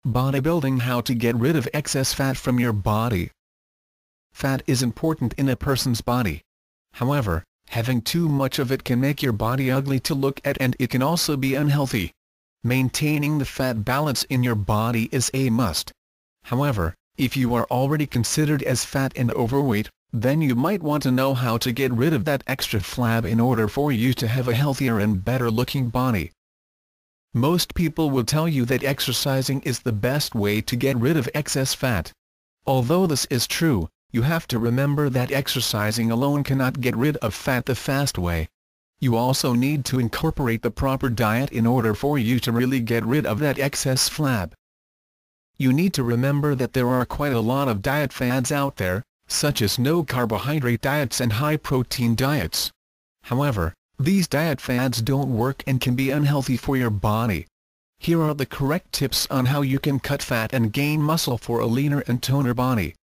Bodybuilding: how to get rid of excess fat from your body. Fat is important in a person's body. However, having too much of it can make your body ugly to look at, and it can also be unhealthy. Maintaining the fat balance in your body is a must. However, if you are already considered as fat and overweight, then you might want to know how to get rid of that extra flab in order for you to have a healthier and better looking body. Most people will tell you that exercising is the best way to get rid of excess fat. Although this is true, you have to remember that exercising alone cannot get rid of fat the fast way. You also need to incorporate the proper diet in order for you to really get rid of that excess flab. You need to remember that there are quite a lot of diet fads out there, such as no-carbohydrate diets and high-protein diets. However, these diet fads don't work and can be unhealthy for your body. Here are the correct tips on how you can cut fat and gain muscle for a leaner and toner body.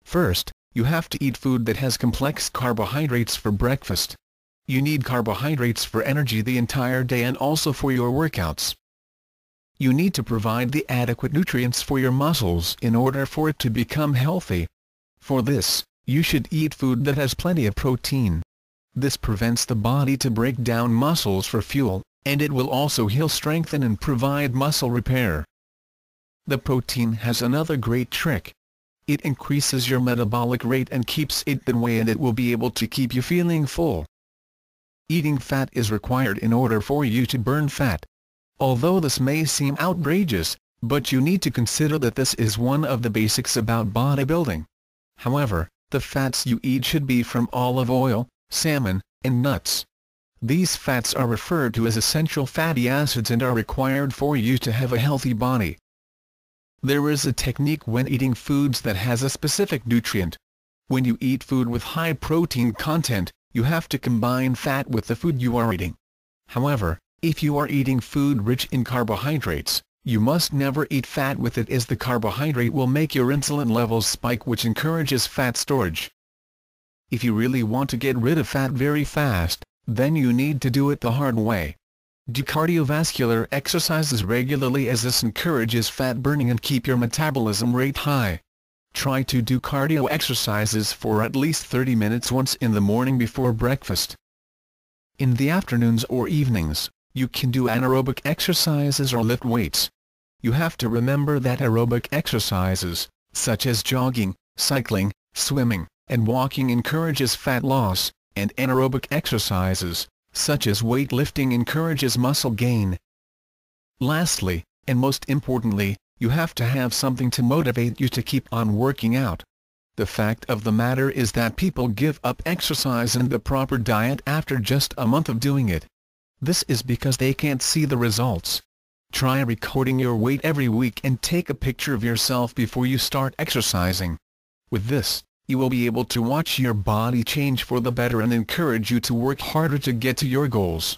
First, you have to eat food that has complex carbohydrates for breakfast. You need carbohydrates for energy the entire day and also for your workouts. You need to provide the adequate nutrients for your muscles in order for it to become healthy. For this, you should eat food that has plenty of protein. This prevents the body to break down muscles for fuel, and it will also heal, strengthen and provide muscle repair. The protein has another great trick. It increases your metabolic rate and keeps it that way, and it will be able to keep you feeling full. Eating fat is required in order for you to burn fat. Although this may seem outrageous, but you need to consider that this is one of the basics about bodybuilding. However, the fats you eat should be from olive oil, salmon, and nuts. These fats are referred to as essential fatty acids and are required for you to have a healthy body. There is a technique when eating foods that has a specific nutrient. When you eat food with high protein content, you have to combine fat with the food you are eating. However, if you are eating food rich in carbohydrates, you must never eat fat with it, as the carbohydrate will make your insulin levels spike, which encourages fat storage. If you really want to get rid of fat very fast, then you need to do it the hard way. Do cardiovascular exercises regularly, as this encourages fat burning and keep your metabolism rate high. Try to do cardio exercises for at least 30 minutes once in the morning before breakfast. In the afternoons or evenings, you can do anaerobic exercises or lift weights. You have to remember that aerobic exercises, such as jogging, cycling, swimming, and walking, encourages fat loss, and anaerobic exercises, such as weightlifting, encourages muscle gain. Lastly, and most importantly, you have to have something to motivate you to keep on working out. The fact of the matter is that people give up exercise and the proper diet after just a month of doing it. This is because they can't see the results. Try recording your weight every week and take a picture of yourself before you start exercising. With this, you will be able to watch your body change for the better and encourage you to work harder to get to your goals.